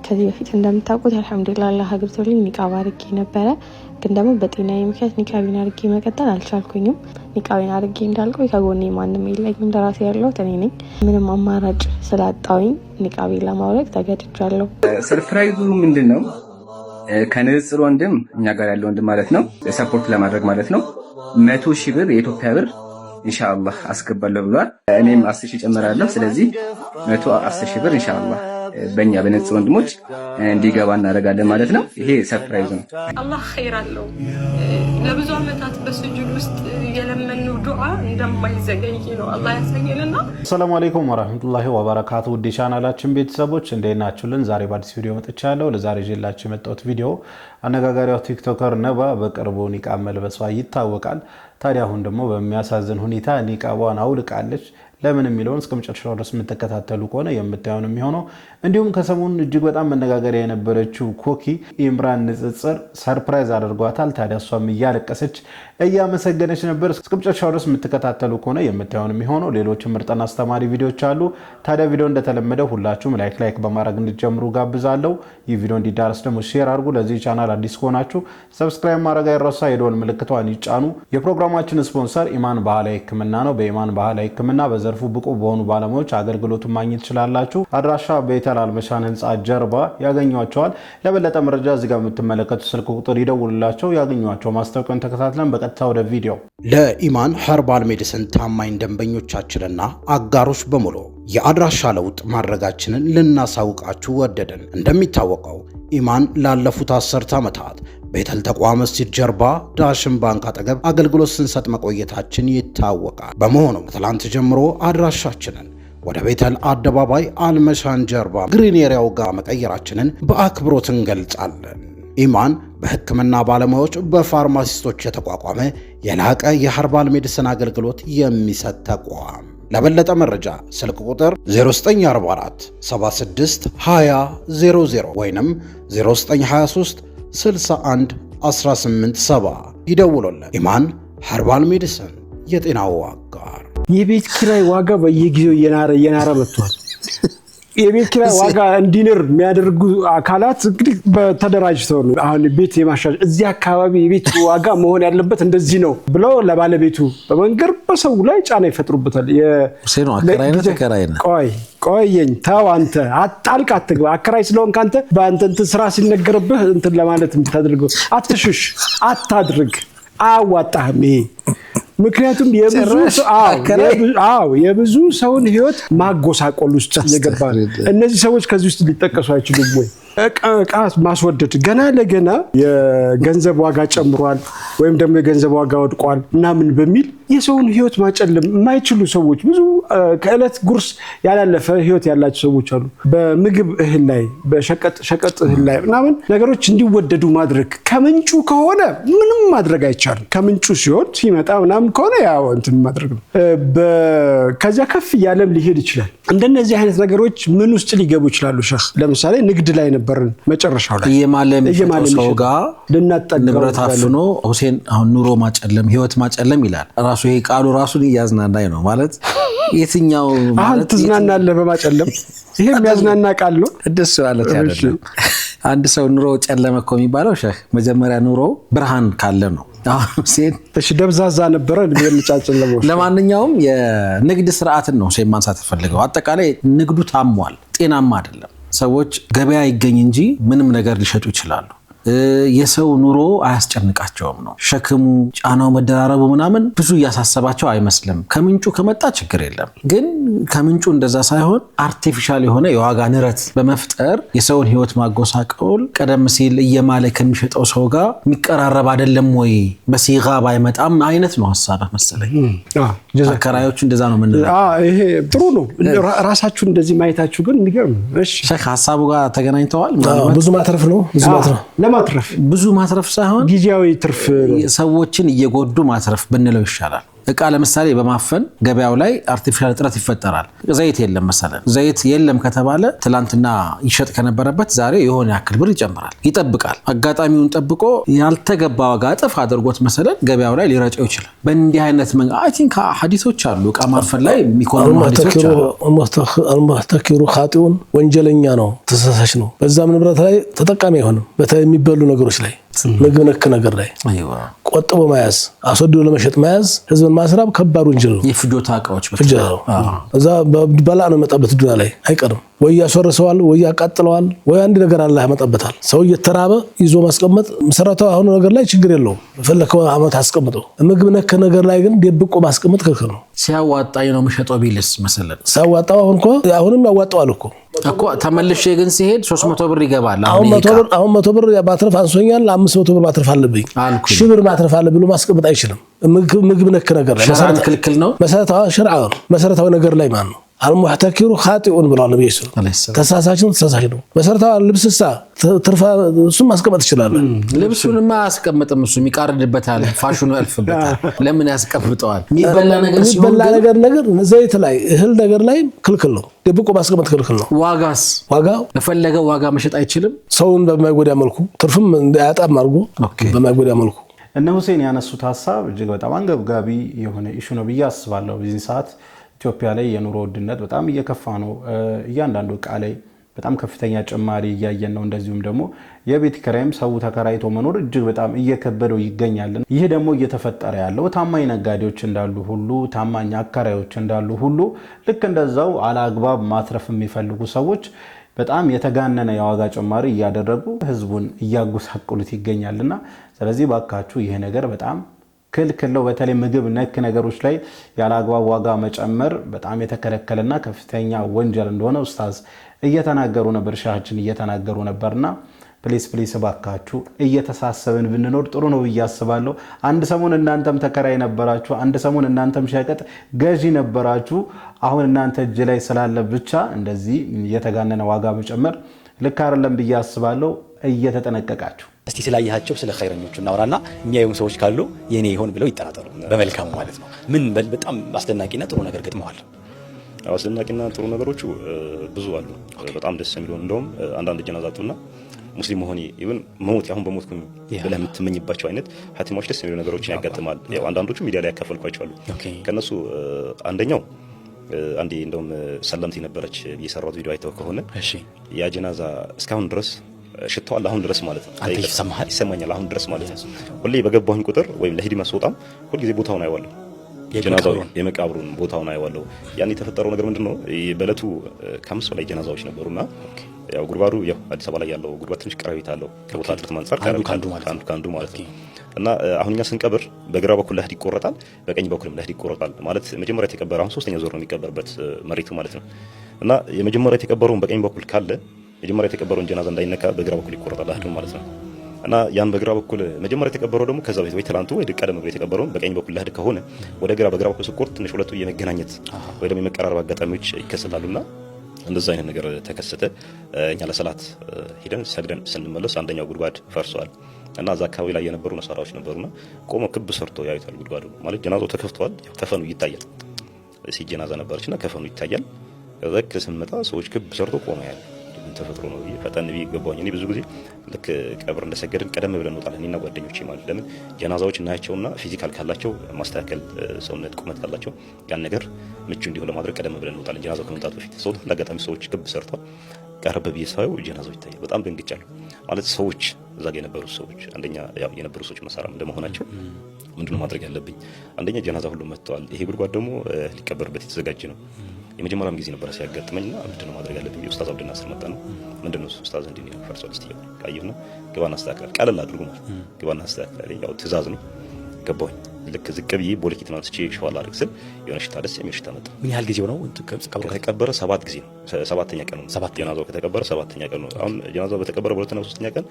ከዚህ በፊት እንደምታውቁት አልহামዱሊላህ አላህ አግብቶልኝ ኒቃብ አድርጌ ነበረ። ግን ደግሞ በጤናዬ ምክንያት ኒቃቤን አድርጌ መቀጠል አልቻልኩኝም። ኒቃቤን አድርጌ እንዳልቆይ ከጎኔ ማንም የለኝም፣ ለራሴ ያለሁት እኔ ነኝ። ምንም አማራጭ ስላጣሁኝ ኒቃቤን ለማውለቅ ተገድጃለሁ። ሰርፕራይዙ ምንድነው? ከንጽር ወንድም እኛ ጋር ያለው ወንድም ማለት ነው ሰፖርት ለማድረግ ማለት ነው 100,000 ብር የኢትዮጵያ ብር ኢንሻአላህ አስገባለሁ ብሏል። እኔም 10,000 ጨምራለሁ። ስለዚህ 110,000 ብር ኢንሻአላህ በእኛ በነጽ ወንድሞች እንዲገባ እናደርጋለን ማለት ነው። ይሄ ሰርፕራይዝ ነው። አላህ ኸይር አለው። ለብዙ አመታት በስጁድ ውስጥ የለመነው ዱዓ እንደማይዘገይ ነው አላህ ያሳየንና። ሰላም አለይኩም ወራህመቱላሂ ወበረካቱ። ውድ ቻናላችን ቤተሰቦች እንዴት ናችሁልን? ዛሬ በአዲስ ቪዲዮ መጥቻለሁ። ለዛሬ ይዤላችሁ የመጣሁት ቪዲዮ አነጋጋሪው ቲክቶከር ነባ በቅርቡ ኒቃብ መልበሷ ይታወቃል። ታዲያ አሁን ደግሞ በሚያሳዝን ሁኔታ ኒቃቧን አውልቃለች። ለምን የሚለውን እስከ መጨረሻው ድረስ የምትከታተሉ ከሆነ የምታዩን የሚሆነው። እንዲሁም ከሰሞኑ እጅግ በጣም መነጋገሪያ የነበረችው ኮኪ ኢምራን ንጽጽር ሰርፕራይዝ አድርጓታል። ታዲያ እሷም እያለቀሰች እያመሰገነች ነበር። እስከ መጨረሻው ድረስ የምትከታተሉ ከሆነ የምታዩን የሚሆነው። ሌሎች ምርጥና አስተማሪ ቪዲዮዎች አሉ። ታዲያ ቪዲዮ እንደተለመደው ሁላችሁም ላይክ በማድረግ እንድትጀምሩ ጋብዛለሁ። ይህ ቪዲዮ እንዲዳረስ ደግሞ ሼር አድርጉ። ለዚህ ቻናል አዲስ ከሆናችሁ ሰብስክራይብ ማድረግ አይረሳ፣ የደወል ምልክቷን ይጫኑ። የፕሮግራማችን ስፖንሰር ኢማን ባህላዊ ህክምና ነው። በኢማን ባህላዊ ህክምና ዘርፉ ብቁ በሆኑ ባለሙያዎች አገልግሎቱን ማግኘት ይችላልላችሁ። አድራሻ ቤተል አልመሻን ህንጻ ጀርባ ያገኟቸዋል። ለበለጠ መረጃ እዚህ ጋር የምትመለከቱ ስልክ ቁጥር ይደውሉላቸው ያገኟቸው። ማስታወቂያውን ተከታትለን በቀጥታ ወደ ቪዲዮ። ለኢማን ኸርባል ሜዲሲን ታማኝ ደንበኞቻችንና አጋሮች በሙሉ የአድራሻ ለውጥ ማድረጋችንን ልናሳውቃችሁ ወደድን። እንደሚታወቀው ኢማን ላለፉት 10 ዓመታት ቤተል ተቋም መስጂድ ጀርባ ዳሽን ባንክ አጠገብ አገልግሎት ስንሰጥ መቆየታችን ይታወቃል። በመሆኑም ትላንት ጀምሮ አድራሻችንን ወደ ቤተል አደባባይ አልመሻን ጀርባ ግሪን ኤሪያው ጋር መቀየራችንን በአክብሮት እንገልጻለን። ኢማን በህክምና ባለሙያዎች በፋርማሲስቶች የተቋቋመ የላቀ የኸርባል ሜዲሲን አገልግሎት የሚሰጥ ተቋም። ለበለጠ መረጃ ስልክ ቁጥር 0944 76 20 00 ወይንም 0923 61 18 7 ይደውሉልን። ኢማን ኸርባል ሜዲሲን የጤናው አጋር። የቤት ኪራይ ዋጋ በየጊዜው እየናረ መጥቷል። የቤት ኪራይ ዋጋ እንዲንር የሚያደርጉ አካላት እንግዲህ በተደራጅተው ነው አሁን ቤት የማሻሻል እዚህ አካባቢ የቤት ዋጋ መሆን ያለበት እንደዚህ ነው ብለው ለባለቤቱ በመንገር በሰው ላይ ጫና ይፈጥሩበታል። የሴኖ አከራይና ቆየኝ ተው አንተ አጣልቅ አትግባ አከራይ ስለሆንክ አንተ በአንተ እንትን ስራ ሲነገርብህ እንትን ለማለት የምታደርገው አትሽሽ አታድርግ አያዋጣህም። ምክንያቱም የብዙ ሰውን ህይወት ማጎሳቆል ውስጥ እየገባ እነዚህ ሰዎች ከዚህ ውስጥ ሊጠቀሱ አይችሉም ወይ? እቃ ማስወደድ ገና ለገና የገንዘብ ዋጋ ጨምሯል ወይም ደግሞ የገንዘብ ዋጋ ወድቋል ምናምን በሚል የሰውን ህይወት ማጨለም የማይችሉ ሰዎች ብዙ ከእለት ጉርስ ያላለፈ ህይወት ያላቸው ሰዎች አሉ። በምግብ እህል ላይ በሸቀጥ እህል ላይ ምናምን ነገሮች እንዲወደዱ ማድረግ ከምንጩ ከሆነ ምንም ማድረግ አይቻልም። ከምንጩ ሲሆን ሲመጣ ምናምን ከሆነ ያው እንትን ማድረግ ነው። ከዛ ከፍ ያለም ሊሄድ ይችላል። እንደነዚህ አይነት ነገሮች ምን ውስጥ ሊገቡ ይችላሉ? ሸህ ለምሳሌ ንግድ ላይ ነበርን መጨረሻው ላይ የማለም ሰው ጋር ንብረት አፍኖ ሁሴን አሁን ኑሮ ማጨለም ህይወት ማጨለም ይላል። ራሱ ይሄ ቃሉ ራሱን ያዝናናይ ነው ማለት የትኛው ማለት ትዝናናለህ በማጨለም? ይሄ የሚያዝናና ቃል ነው። ደስ ማለት አይደለም። አንድ ሰው ኑሮ ጨለመ እኮ የሚባለው ሸህ መጀመሪያ ኑሮ ብርሃን ካለ ነው። ሁሴን እሺ ደብዛዛ ነበረ ለምጫጨለም። ለማንኛውም የንግድ ስርዓትን ነው ሁሴን ማንሳት ፈልገው። አጠቃላይ ንግዱ ታሟል፣ ጤናማ አይደለም። ሰዎች ገበያ ይገኝ እንጂ ምንም ነገር ሊሸጡ ይችላሉ። የሰው ኑሮ አያስጨንቃቸውም ነው ሸክሙ ጫናው መደራረቡ ምናምን ብዙ ያሳሰባቸው አይመስልም። ከምንጩ ከመጣ ችግር የለም። ግን ከምንጩ እንደዛ ሳይሆን አርቲፊሻል የሆነ የዋጋ ንረት በመፍጠር የሰውን ህይወት ማጎሳቆል ቀደም ሲል እየማለ ከሚሸጠው ሰው ጋር የሚቀራረብ አይደለም ወይ? በሲጋ ባይመጣም አይነት ነው ሐሳብ መሰለኝ። አከራዮቹ እንደዛ ነው ምን ይሄ ጥሩ ነው። ራሳችሁ እንደዚህ ማየታችሁ ግን የሚገርም። እሺ ሸህ ሐሳቡ ጋር ተገናኝተዋል። ብዙ ማትረፍ ነው ብዙ ማትረፍ ሳይሆን ጊዜያዊ ትርፍ ሰዎችን እየጎዱ ማትረፍ ብንለው ይሻላል። እቃ ለምሳሌ በማፈን ገበያው ላይ አርቲፊሻል እጥረት ይፈጠራል። ዘይት የለም መሰለን ዘይት የለም ከተባለ ትላንትና ይሸጥ ከነበረበት ዛሬ የሆነ ያክል ብር ይጨምራል። ይጠብቃል አጋጣሚውን ጠብቆ ያልተገባ ዋጋ እጥፍ አድርጎት መሰለን ገበያው ላይ ሊረጨው ይችላል። በእንዲህ አይነት አይ ቲንክ ሐዲሶች አሉ እቃ ማፈን ላይ የሚቆሙ ሐዲሶች አሉ። አልሙህተኪሩ ኻጢኡን ወንጀለኛ ነው ተሳሳች ነው። በዛም ንብረት ላይ ተጠቃሚ አይሆንም። በሚበሉ ነገሮች ላይ ምግብ ነክ ነገር ላይ ቆጥቦ መያዝ አስወድዶ ለመሸጥ መያዝ ህዝብን ማስራብ ከባድ ወንጀል ነው። የፍጆታ እቃዎች በተጃው እዛ በላ ነው መጣበት ዱንያ ላይ አይቀርም። ወይ ያስወርሰዋል ወይ ያቃጥለዋል ወይ አንድ ነገር አላህ ያመጣበታል። ሰው እየተራበ ይዞ ማስቀመጥ መሰረታው አሁን ነገር ላይ ችግር የለውም። ፈለከው አመት አስቀምጠው። ምግብ ነክ ነገር ላይ ግን ደብቆ ማስቀመጥ ክልክል ነው። ሲያዋጣኝ ነው መሸጠው ቢልስ መሰለን ሲያዋጣው አሁንም ያዋጣዋል እኮ ተመልሼ ግን ሲሄድ 300 ብር ይገባል። አሁን 100 ብር ማትረፍ አንሶኛል 500 ብር ማትረፍ አለብኝ 1000 ብር ማትረፍ አለብኝ ብሎ ማስቀመጥ አይችልም። ምግብ ነክ ነገር ላይ መሰረት ክልክል ነው። መሰረታዊ ነገር ላይ ማን ነው አልሙህተኪሩ ኻጢኡን ብሏል ነብዩ ሰለላሁ ዐለይሂ ወሰለም። ተሳሳችን ተሳሳች ነው። መሰረታዊ ልብስሳ ትርፋ እሱም ማስቀመጥ ይችላል። ልብሱንማ አያስቀምጥም እሱ ይቃርድበታል ፋሽኑ ያልፍበታል። ለምን ያስቀምጠዋል? የሚበላ ነገር ዘይት ላይ እህል ነገር ላይ ክልክል ነው። ደብቆ ማስቀመጥ ክልክል ነው። ዋጋ ለፈለገው ዋጋ መሸጥ አይችልም። ሰውን በማይጎዳ መልኩ ትርፍም እንዳያጣም አድርጎ በማይጎዳ መልኩ እነ ሁሴን ያነሱት ሐሳብ እጅግ በጣም አንገብጋቢ የሆነ ኢሹ ነው ብዬ አስባለሁ። በዚህ ሰዓት ኢትዮጵያ ላይ የኑሮ ውድነት በጣም እየከፋ ነው። እያንዳንዱ እቃ ላይ በጣም ከፍተኛ ጭማሪ እያየን ነው። እንደዚሁም ደግሞ የቤት ኪራይም ሰው ተከራይቶ መኖር እጅግ በጣም እየከበደው ይገኛል። ይህ ደግሞ እየተፈጠረ ያለው ታማኝ ነጋዴዎች እንዳሉ ሁሉ ታማኝ አከራዮች እንዳሉ ሁሉ ልክ እንደዛው አላግባብ ማትረፍ የሚፈልጉ ሰዎች በጣም የተጋነነ የዋጋ ጭማሪ እያደረጉ ህዝቡን እያጎሳቆሉት ይገኛልና ስለዚህ ባካችሁ ይሄ ነገር በጣም ክልክል ነው። በተለይ ምግብ ነክ ነገሮች ላይ ያላግባብ ዋጋ መጨመር በጣም የተከለከለና ከፍተኛ ወንጀል እንደሆነ ኡስታዝ እየተናገሩ ነበር፣ ሻሃችን እየተናገሩ ነበርና ፕሊስ ባካችሁ እየተሳሰብን ብንኖር ጥሩ ነው ብዬ አስባለሁ። አንድ ሰሞን እናንተም ተከራይ ነበራችሁ፣ አንድ ሰሞን እናንተም ሸቀጥ ገዢ ነበራችሁ። አሁን እናንተ እጅ ላይ ስላለ ብቻ እንደዚህ የተጋነነ ዋጋ መጨመር ልክ አይደለም ብዬ አስባለሁ። እየተጠነቀቃችሁ እስቲ ስላያቸው ስለ ኸይረኞቹ እናወራና የሚያዩም ሰዎች ካሉ የኔ ይሆን ብለው ይጠራጠሩ በመልካሙ ማለት ነው። ምን በጣም አስደናቂና ጥሩ ነገር ገጥመዋል? አስደናቂና ጥሩ ነገሮቹ ብዙ አሉ። በጣም ደስ የሚሉ እንደውም አንዳንድ ጀናዛቱና ሙስሊም መሆኔ ኢቭን ሞት አሁን በሞትኩኝ ብለህ የምትመኝባቸው አይነት ሀቲማዎች ደስ የሚሉ ነገሮችን ያጋጥማል። ያው አንዳንዶቹ ሚዲያ ላይ ያካፈልኳቸው አሉ። ከነሱ አንደኛው አንዴ እንደውም ሰለምቲ ነበረች የሰራሁት ቪዲዮ አይተው ከሆነ ያ ጀናዛ እስካሁን ድረስ ሽቷል። አሁን ድረስ ማለት ነው ይሰማኛል። አሁን ድረስ ማለት ነው ሁሌ በገባሁኝ ቁጥር ወይም ለሂድማ ስወጣም ሁሉ ጊዜ ቦታውን አይዋለሁ። ጀናዛው የመቃብሩን ቦታውን አይዋለሁ። ያን የተፈጠረው ነገር ምንድነው? በለቱ ከአምስት በላይ ጀናዛዎች ነበሩና ያው ጉርባዱ ያው አዲስ አበባ ላይ ያለው ጉርባድ ትንሽ ቀረቤት አለው ከቦታ ጥርት ማንጻር ካንዱ ማለት ነው። እና አሁን እኛ ስንቀብር በግራ በኩል ለህድ ይቆረጣል፣ በቀኝ በኩል ለህድ ይቆረጣል። ማለት መጀመሪያ የተቀበረ አሁን ሶስተኛ ዞር ነው የሚቀበርበት መሬቱ ማለት ነው። እና የመጀመሪያ የተቀበረውን በቀኝ በኩል ካለ መጀመሪያ የተቀበረውን ጀናዛ እንዳይነካ በግራ በኩል ይቆረጣል ለህዱ ማለት ነው። እና ያን በግራ በኩል መጀመሪያ የተቀበረው ደግሞ ከዛ ወይ ትላንቱ ወይ ቀደም ብሎ የተቀበረውን በቀኝ በኩል ለህድ ከሆነ ወደ በግራ በኩል ስቆርጥ ትንሽ ሁለቱ የመገናኘት ወይ ደግሞ የመቀራረብ አጋጣሚዎች ይከሰታሉና እንደዛ አይነት ነገር ተከሰተ። እኛ ለሰላት ሄደን ሰግደን ስንመለስ አንደኛው ጉድጓድ ፈርሷል እና እዛ አካባቢ ላይ የነበሩ ነሳራዎች ነበሩና ቆመው ክብ ሰርቶ ያዩታል። ጉድጓዱ ማለት ጀናዛው ተከፍቷል፣ ከፈኑ ይታያል። ሲጀናዛ ነበርችና ከፈኑ ይታያል። ከዛ ከስንመጣ ሰዎች ክብ ሰርቶ ቆመው ያሉ ተፈጥሮ ነው። ፈጠን ቢ ገባኝ። እኔ ብዙ ጊዜ ልክ ቀብር እንደሰገድን ቀደም ብለን እንወጣለን እኔና ጓደኞቼ ማለት ለምን ጀናዛዎች እናያቸውና ፊዚካል ካላቸው ማስተካከል ሰውነት ቁመት ካላቸው ያን ነገር ምቹ እንዲሆን ለማድረግ ቀደም ብለን እንወጣለን ጀናዛው ከመምጣቱ በፊት። ሰው ለአጋጣሚ ሰዎች ክብ ሰርቷል። ቀረበ ብዬ ሳየው ጀናዛው ይታያል። በጣም ደንግጫለሁ። ማለት ሰዎች እዛ ጋር የነበሩ ሰዎች አንደኛ ያው የነበሩ ሰዎች መሳራም እንደመሆናቸው ምንድነው ማድረግ ያለብኝ? አንደኛ ጀናዛ ሁሉ መጥተዋል። ይሄ ጉድጓድ ደግሞ ሊቀበርበት የተዘጋጀ ነው። የመጀመሪያም ጊዜ ነበር ሲያጋጥመኝና ምንድነው ማድረግ ያለብኝ? ኡስታዝ አብዱልናስር መጣ ነው ምንድነው ኡስታዝ እንዴ ነው ፈርሷል እስቲ ያየውና ግባና አስተካክል ቀለል አድርጉ ማለት ግባና አስተካክል ያው ትእዛዝ ነው። ገባኝ። ልክ ዝቅ ብዬ ቦለኪት ነው ስቼ ሸዋል አድርግ ስል የሆነ ሽታ ደስ የሚል ሽታ መጣ። ምን ያህል ጊዜው ነው ከተቀበረ? 7 ጊዜ ነው። 7ኛ ቀን ነው። ጀናዛው ከተቀበረ 7ኛ ቀን ነው። አሁን ጀናዛው በተቀበረ በሁለተኛው 3ኛ ቀን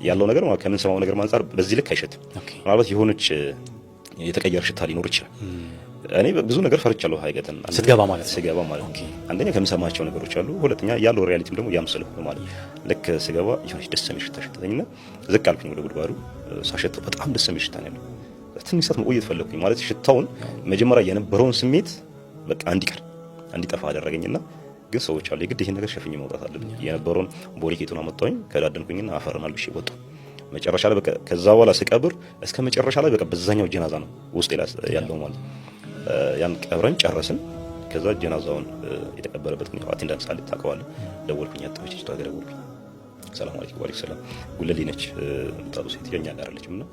ያለው ነገር ማለት ከምን ሰማው ነገር ማንጻር በዚህ ልክ አይሸትም። ምናልባት የሆነች የተቀየረ ሽታ ሊኖር ይችላል። እኔ ብዙ ነገር ፈርቻለሁ። ሀይቀተን ስገባ ማለት አንደኛ ከምሰማቸው ነገሮች አሉ፣ ሁለተኛ ያለው ሪያሊቲም ደግሞ ያምስልህ ማለት ልክ ስገባ የሆነች ደስ የሚል ሽታ ሸተተኝና ዝቅ አልኩኝ ወደ ጉድጓዱ። ሳሸተው በጣም ደስ የሚል ሽታ ነው ያለው። ትንሽ ሰዓት መቆየት ፈለኩኝ ማለት ሽታውን መጀመሪያ የነበረውን ስሜት በቃ እንዲጠፋ አደረገኝና ግን ሰዎች አሉ የግድ ይሄን ነገር ሸፍኝ መውጣት አለብኝ የነበረውን ቦሊኬቱን አመጣሁኝ ከዳደንኩኝና አፈርና ልብሼ ወጣ መጨረሻ ላይ በቃ ከዛ በኋላ ስቀብር እስከ መጨረሻ ላይ በቃ በዛኛው ጀናዛ ነው ውስጥ ያለው ማለት ያን ቀብረን ጨረስን ከዛ ጀናዛውን የተቀበረበት ነው አቴንዳንስ አለ ታውቀዋለህ ደወልኩኝ አጥቶች ደወልኩኝ ሰላም አለይኩም ወአለይኩም ሰላም ጉለሌ ነች ታውቁ ሴት የኛ ጋር አለችምና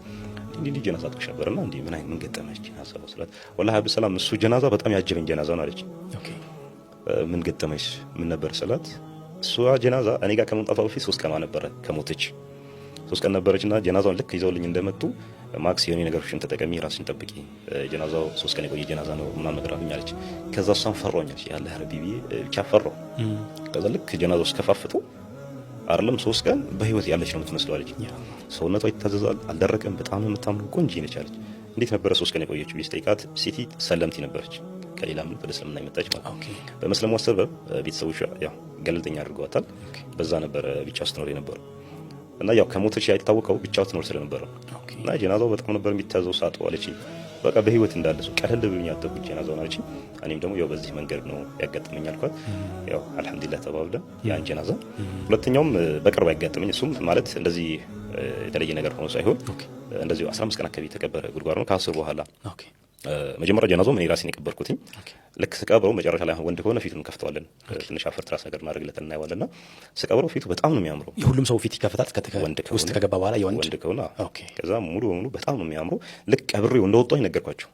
እንዴ ጀናዛ ተከበረና እንዴ ምን ገጠመች ጀናዛ ወስላት ወላሂ አብዱ ሰላም እሱ ጀናዛ በጣም ያጀበኝ ጀናዛ ነው አለች ኦኬ ምን ገጠመች ምን ነበር ሰላት እሷ ጀናዛ እኔ ጋር ከመምጣቷ በፊት 3 ቀን ነበር ከሞተች 3 ቀን ነበረችና ጀናዛውን ልክ ይዘውልኝ እንደመጡ ማክስ የሆነ ነገሮችን ተጠቀሚ ራስን ጠብቂ ጀናዛው 3 ቀን የቆየ ጀናዛ ነው ምናምን ነገር አለች ከዛ እሷን ፈሮኛል ያላህ ረቢቢ ብቻ ፈሮ ከዛ ልክ ጀናዛው እስከፋፍቶ አይደለም 3 ቀን በህይወት ያለች ነው የምትመስለው አለች ሰውነቷ ይታዘዛል አልደረቀም በጣም የምታምሩ ቆንጆ ነች አለች እንዴት ነበር 3 ቀን የቆየችው ቢስጠይቃት ሲቲ ሰለምቲ ነበረች ከሌላ ምን በእስልምና የመጣች ማለት ኦኬ በመስለሙ ሰበብ ቤተሰቦቿ ያው ገለልተኛ አድርገዋታል በዛ ነበር ብቻ ስትኖር የነበረው እና ያው ከሞተች ያይታወቀው ብቻው ትኖር ስለነበረ እና ጀናዛው በጣም ነበር የሚታዘው ሳጡ አለች በቃ በህይወት እንዳለሱ ቀለል ብሎኝ ያጠቁት ጀናዛው አለች እኔም ደግሞ ያው በዚህ መንገድ ነው ያጋጠመኝ አልኳት ያው አልহামዱሊላህ ተባብለ ያን ጀናዛ ሁለተኛውም በቅርብ ያጋጠመኝ እሱም ማለት እንደዚህ የተለየ ነገር ሆኖ ሳይሆን እንደዚህ 15 ቀን አካባቢ ተቀበረ ጉድጓድ ነው ከአስር በኋላ ኦኬ መጀመሪያ ጀናዛው ምን ራሴን የቀበርኩትኝ ልክ ስቀብረው መጨረሻ ላይ ወንድ ከሆነ ፊቱን ከፍተዋለን ትንሽ አፈር ትራስ ነገር ማድረግለትና እናይዋለና ስቀብረው ፊቱ በጣም ነው የሚያምረው የሁሉም ሰው ፊት ይከፈታል ወንድ ውስጥ ከገባ በኋላ የወንድ ከሆነ ኦኬ ከዛ ሙሉ በሙሉ በጣም ነው የሚያምረው ልክ ቀብሬው እንደወጣኝ ነገርኳቸው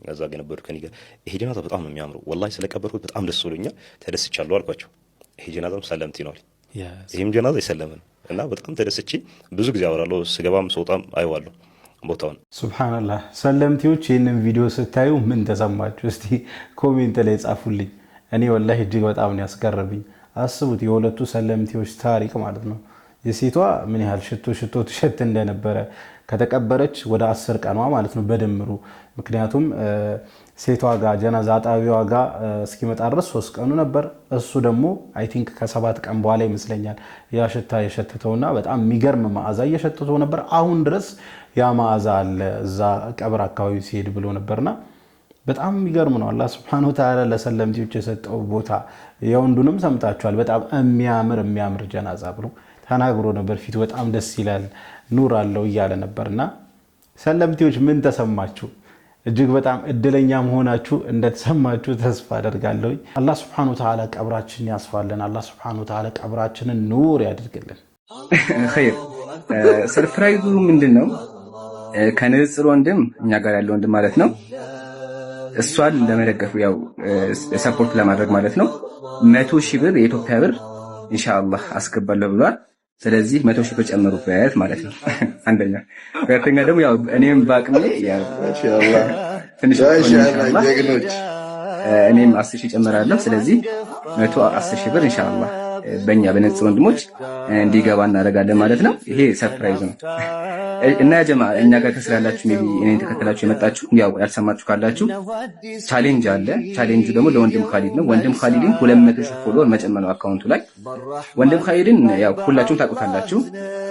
ከዛ ግን ነበር ከኔ ጋር ይሄ ጀናዛ በጣም ነው የሚያምረው ወላሂ ስለቀበርኩት በጣም ደስ ብሎኛል ተደስቻለሁ አልኳቸው ይሄ ጀናዛም ሰለምቲ ነው ይሄም ጀናዛ ይሰለመ እና በጣም ተደስቼ ብዙ ጊዜ አወራለሁ ስገባም ስወጣም አይዋለሁ ቦታውን ሱብሃንአላህ ሰለምቲዎች ይህንን ቪዲዮ ስታዩ ምን ተሰማችሁ እስቲ ኮሜንት ላይ ጻፉልኝ እኔ ወላሂ እጅግ በጣም ነው ያስገረመኝ አስቡት የሁለቱ ሰለምቲዎች ታሪክ ማለት ነው የሴቷ ምን ያህል ሽቶ ትሸት እንደነበረ ከተቀበረች ወደ 10 ቀኗ ማለት ነው በደምሩ ምክንያቱም ሴቷ ጋር ጀናዛ ጣቢያዋ ጋር እስኪመጣ ድረስ 3 ቀኑ ነበር እሱ ደግሞ አይ ቲንክ ከ7 ቀን በኋላ ይመስለኛል ያ ሽታ የሸተተውና በጣም የሚገርም መዓዛ እየሸተተው ነበር አሁን ድረስ ያ መዓዛ አለ እዛ ቀብር አካባቢ ሲሄድ ብሎ ነበርና በጣም የሚገርም ነው አላህ Subhanahu Wa Ta'ala ለሰለምቲዎች የሰጠው ቦታ የወንዱንም ሰምታችኋል በጣም የሚያምር ጀናዛ ብሎ ተናግሮ ነበር ፊቱ በጣም ደስ ይላል ኑር አለው እያለ ነበርና ሰለምቲዎች ምን ተሰማችሁ እጅግ በጣም እድለኛ መሆናችሁ እንደተሰማችሁ ተስፋ አደርጋለሁ አላህ Subhanahu Wa Ta'ala ቀብራችንን ያስፋልን አላህ Subhanahu Wa Ta'ala ቀብራችንን ኑር ያድርግልን ኸይር ሰርፕራይዙ ምንድነው ከንጽር ወንድም እኛ ጋር ያለው ወንድም ማለት ነው እሷን ለመደገፍ ያው ሰፖርት ለማድረግ ማለት ነው 100,000 ብር የኢትዮጵያ ብር ኢንሻአላህ አስገባለሁ ብሏል ስለዚህ 100,000 ብር ጨምሩበት ማለት ነው አንደኛ ሁለተኛ ደግሞ ያው እኔም ባቅሜ ያው ኢንሻአላህ ትንሽ ኢንሻአላህ እኔም 10,000 ጨምራለሁ ስለዚህ 110,000 ብር ኢንሻአላህ በእኛ በነጽ ወንድሞች እንዲገባ እናደርጋለን ማለት ነው ይሄ ሰርፕራይዝ ነው እና ጀማ እኛ ጋር ተስራላችሁ ሜቢ እኔን ተከተላችሁ የመጣችሁ ያው ያልሰማችሁ ካላችሁ ቻሌንጅ አለ ቻሌንጁ ደግሞ ለወንድም ካሊድ ነው ወንድም ካሊድን 200 ፎሎወር መጨመር ነው አካውንቱ ላይ ወንድም ካሊድን ያው ሁላችሁም ታውቁታላችሁ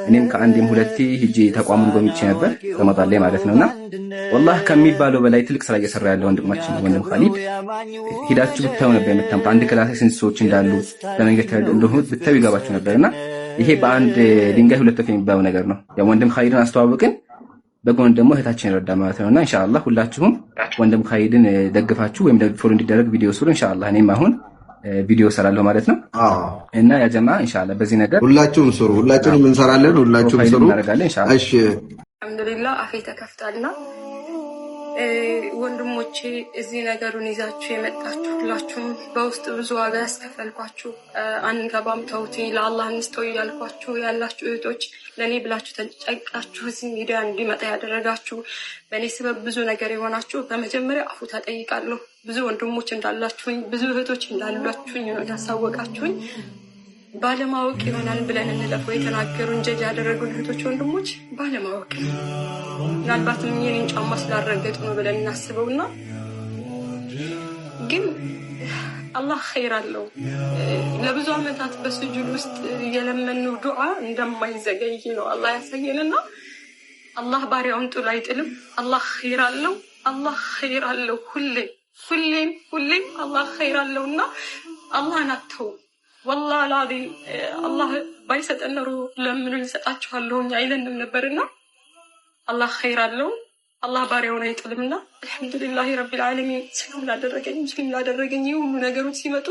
እኔም ከአንዴም ሁለቴ ሂጄ ተቋሙን ጎብኝቼ ነበር ረመዳን ላይ ማለት ነውና والله ከሚባለው በላይ ትልቅ ስራ እየሰራ ያለው ወንድማችን ነው ወንድም ካሊድ ሂዳችሁ ብታዩ ነበር የምታምጡ አንድ ክላስ ስንት ሰዎች እንዳሉ በመንገድ እንደሆነ ብታዩ ይገባችሁ ነበርና ይሄ በአንድ ድንጋይ ሁለት ወፍ የሚባለው ነገር ነው ያው ወንድም ካሊድን አስተዋውቅን በጎን ደግሞ እህታችን ረዳ ማለት ነውና ኢንሻአላህ ሁላችሁም ወንድም ካሊድን ደግፋችሁ ወይም ደግሞ ፎሎ እንዲደረግ ቪዲዮ ስሩ ኢንሻአላህ እኔም አሁን ቪዲዮ ሰራለሁ ማለት ነው እና ያ ጀማ ኢንሻአላህ በዚህ ነገር ሁላችሁም ስሩ ሁላችሁም እንሰራለን ሁላችሁም ስሩ እሺ አልহামዱሊላህ አፌ ተከፍታልና ወንድሞቼ እዚህ ነገሩን ይዛችሁ የመጣችሁ ሁላችሁም በውስጥ ብዙ ዋጋ ያስከፈልኳችሁ አንገባም ተውቲ ለአላህ እንስጠው ያልኳችሁ ያላችሁ እህቶች ለኔ ብላችሁ ተጨንቃችሁ እዚህ ሚዲያ እንዲመጣ ያደረጋችሁ በኔ ሰበብ ብዙ ነገር የሆናችሁ በመጀመሪያ አፉ ተጠይቃለሁ ብዙ ወንድሞች እንዳላችሁኝ ብዙ እህቶች እንዳላችሁኝ ነው ያሳወቃችሁኝ ባለማወቅ ይሆናል ብለን እንለፈው የተናገሩን ጀጅ ያደረጉን እህቶች ወንድሞች ባለማወቅ ምናልባትም የኔን ጫማ ስላረገጡ ነው ብለን እናስበውና ግን አላህ ኸይር አለው ለብዙ አመታት በስጁድ ውስጥ የለመነው ዱዓ እንደማይዘገይ ነው አላህ ያሳየንና አላህ ባሪያውን ጥሎ አይጥልም። አላህ ኸይር አለው። አላህ ኸይር አለው። ሁሌም አላህ ኸይር አለውና አላህን አትተው። ወላሂ አልዓዚም አላህ ባይሰጠን ኖሮ ለምን ልሰጣችኋለሁ አይለንም ነበርና አላህ ኸይር አለው። አላህ ባሪያውን አይጥልምና አልሐምዱሊላህ ረቢል ዓለሚን ሰላም ላደረገኝ ሙስሊም ላደረገኝ ሁሉ ነገሮች ሲመጡ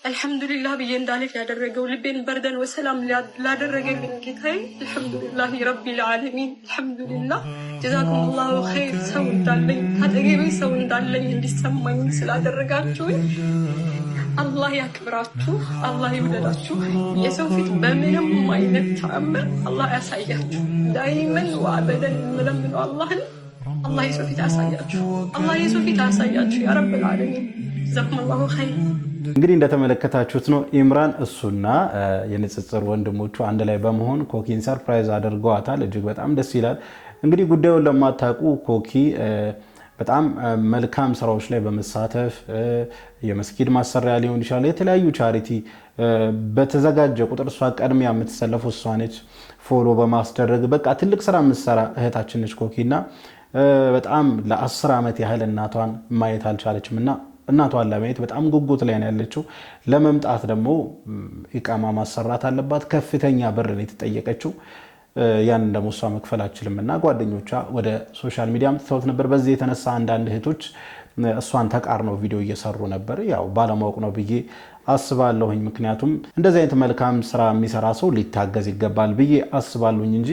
አልሐምዱሊላህ ብዬ እንዳለፍ ያደረገው ልቤን በርደን ወሰላም ላደረገልኝ ጌታዬ አልሐምዱሊላህ ረቢል ዓለሚን አልሐምዱሊላህ ጀዛኩሙላሁ ኸይር። ሰው እንዳለኝ ካጠገቤ ሰው እንዳለኝ እንዲሰማኝ ስላደረጋችሁኝ አላህ ያክብራችሁ፣ አላህ ይውደዳችሁ። የሰው ፊት በምንም አይነት ተአምር አላህ ያሳያችሁ። ዳይመን ወአበደን የምለምነው አላህን አላህ የሰው ፊት ያሳያችሁ፣ አላህ የሰው ፊት ያሳያችሁ ያ ረብል ዓለሚን ጀዛኩሙላሁ ኸይር። እንግዲህ እንደተመለከታችሁት ነው ኢምራን እሱና የንጽጽር ወንድሞቹ አንድ ላይ በመሆን ኮኪን ሰርፕራይዝ አድርገዋታል። እጅግ በጣም ደስ ይላል። እንግዲህ ጉዳዩን ለማታውቁ ኮኪ በጣም መልካም ስራዎች ላይ በመሳተፍ የመስጊድ ማሰሪያ ሊሆን ይችላል የተለያዩ ቻሪቲ በተዘጋጀ ቁጥር እሷ ቀድሚያ የምትሰለፉ እሷ ነች። ፎሎ በማስደረግ በቃ ትልቅ ስራ የምትሰራ እህታችን ነች ኮኪና በጣም ለ10 ዓመት ያህል እናቷን ማየት አልቻለችም እና እናቷን ለማየት በጣም ጉጉት ላይ ነው ያለችው። ለመምጣት ደግሞ ኢቃማ ማሰራት አለባት። ከፍተኛ ብር ነው የተጠየቀችው። ያን ደግሞ እሷ መክፈል አትችልምና ጓደኞቿ ወደ ሶሻል ሚዲያ አምጥተውት ነበር። በዚህ የተነሳ አንዳንድ እህቶች እሷን ተቃርነው ቪዲዮ እየሰሩ ነበር። ያው ባለማወቅ ነው ብዬ አስባለሁኝ። ምክንያቱም እንደዚህ አይነት መልካም ስራ የሚሰራ ሰው ሊታገዝ ይገባል ብዬ አስባለሁኝ እንጂ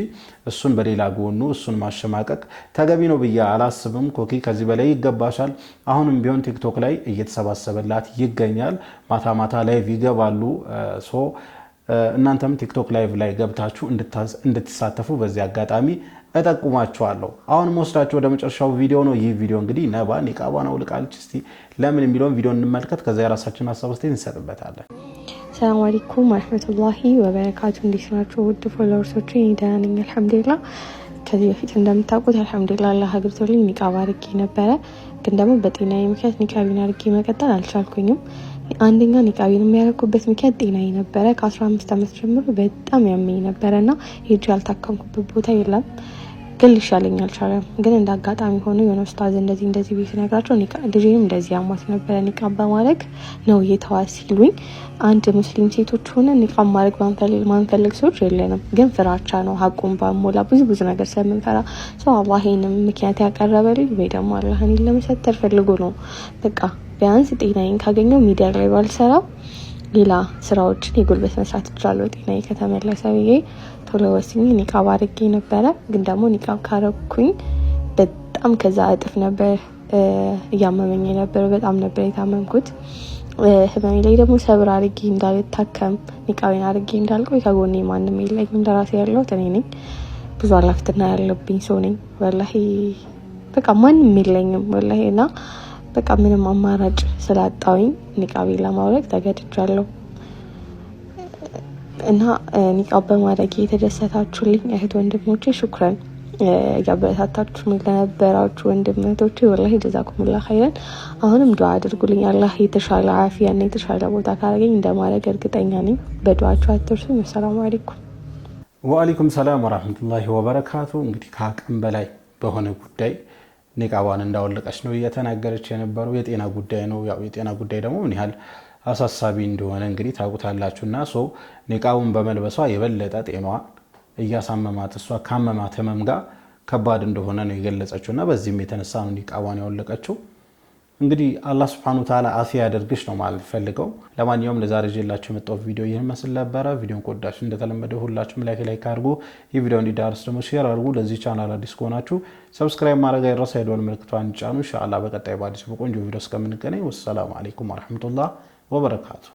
እሱን በሌላ ጎኑ እሱን ማሸማቀቅ ተገቢ ነው ብዬ አላስብም። ኮኪ ከዚህ በላይ ይገባሻል። አሁንም ቢሆን ቲክቶክ ላይ እየተሰባሰበላት ይገኛል። ማታ ማታ ላይቭ ይገባሉ። እናንተም ቲክቶክ ላይቭ ላይ ገብታችሁ እንድትሳተፉ በዚህ አጋጣሚ እጠቁማችኋለሁ። አሁን ወስዳችሁ ወደ መጨረሻው ቪዲዮ ነው። ይህ ቪዲዮ እንግዲህ ነባ ኒቃቧን አውልቃለች። እስቲ ለምን የሚለውን ቪዲዮ እንመልከት። ከዛ የራሳችንን ሀሳብ አስተያየት እንሰጥበታለን። ሰላም አለይኩም ወራህመቱላሂ ወበረካቱ። እንዴት ናችሁ ውድ ፎሎወርሶቼ? ደህና ነኝ አልሐምዱሊላህ። ከዚህ በፊት እንደምታውቁት አልሐምዱሊላህ አላህ አግብቶልኝ ኒቃብ አድርጌ ነበረ። ግን ደግሞ በጤናዬ ምክንያት ኒቃቤን አድርጌ መቀጠል አልቻልኩኝም። አንደኛ ኒቃቤን የሚያደርጉበት ምክንያት ጤናዬ ነበረ። ከ15 ዓመት ጀምሮ በጣም ያመኝ ነበረና ሄጄ ያልታከምኩበት ቦታ የለም። ግን ሊሻለኝ አልቻለም። ግን እንደ አጋጣሚ ሆኖ የሆነ ኡስታዝ እንደዚህ ቤት ነግራቸው ልጄንም እንደዚህ ያሟት ነበረ ኒቃብ በማድረግ ነው የተዋት ሲሉኝ፣ አንድ ሙስሊም ሴቶች ሆነ ኒቃብ ማድረግ ማንፈልግ ሰዎች የለንም። ግን ፍራቻ ነው ሀቁን ባሞላ ብዙ ነገር ስለምንፈራ ሰው አላህ ይሄንም ምክንያት ያቀረበልኝ ወይ ደግሞ አላህን ለመሰተር ፈልጎ ነው። በቃ ቢያንስ ጤናዬን ካገኘው ሚዲያ ላይ ባልሰራ ሌላ ስራዎችን የጉልበት መስራት እችላለሁ ጤናዬ ከተመለሰ ብዬ ቶሎ ወስኜ ኒቃብ አድርጌ ነበረ። ግን ደግሞ ኒቃብ ካረኩኝ በጣም ከዛ እጥፍ ነበር እያመመኝ ነበር። በጣም ነበር የታመምኩት። ህመሜ ላይ ደግሞ ሰብር አድርጌ እንዳልታከም ኒቃቤን አድርጌ እንዳልቆይ ከጎኔ ማንም የለኝም። ለራሴ ያለሁት እኔ ነኝ። ብዙ አላፍትና ያለብኝ ሰው ነኝ ወላሂ። በቃ ማንም የለኝም ወላሂ እና በቃ ምንም አማራጭ ስላጣውኝ ኒቃቤን ለማውለቅ ተገድጃለሁ። እና ኒቃብ በማድረግ የተደሰታችሁልኝ እህት ወንድሞቼ ሹክራን። ያበረታታችሁ ለነበራችሁ ወንድሞቼ ወላሂ ጀዛኩሙላህ ኸይረን። አሁንም ዱዓ አድርጉልኝ። አላህ የተሻለ አፊያና የተሻለ ቦታ ካረገኝ እንደማድረግ እርግጠኛ ነኝ። በዱዓችሁ አትርሱኝ። ሰላም አለይኩም። ወአለይኩም ሰላም ወራህመቱላሂ ወበረካቱ። እንግዲህ ከአቅም በላይ በሆነ ጉዳይ ኒቃቧን እንዳወለቀች ነው እየተናገረች የነበረው። የጤና ጉዳይ ነው። ያው የጤና ጉዳይ ደግሞ ምን ያህል አሳሳቢ እንደሆነ እንግዲህ ታውቁታላችሁና ኒቃቡን በመልበሷ የበለጠ ጤናዋ እያሳመማት እሷ ካመማት ህመም ጋር ከባድ እንደሆነ ነው የገለጸችውና በዚህም የተነሳ ነው ኒቃቧን ያወለቀችው። እንግዲህ አላህ Subhanahu Wa Ta'ala አፊያ ያደርግሽ ነው ማለት ፈልገው። ለማንኛውም ለዛሬ ጀላችሁ መጣው ቪዲዮ ይሄን መስል ነበረ። ቪዲዮን ከወዳችሁ እንደተለመደው ሁላችሁም ላይክ አድርጉ። ይህ ቪዲዮ እንዲዳርስ ደግሞ ሼር አድርጉ። ለዚህ ቻናል አዲስ ከሆናችሁ ሰብስክራይብ ማድረግ አይረሳ። የደወል ምልክቷን ጫኑ። ኢንሻአላህ በቀጣይ በአዲስ በቆንጆ ቪዲዮ እስከምንገናኝ ወሰላሙ አለይኩም ወራህመቱላሂ ወበረካቱ።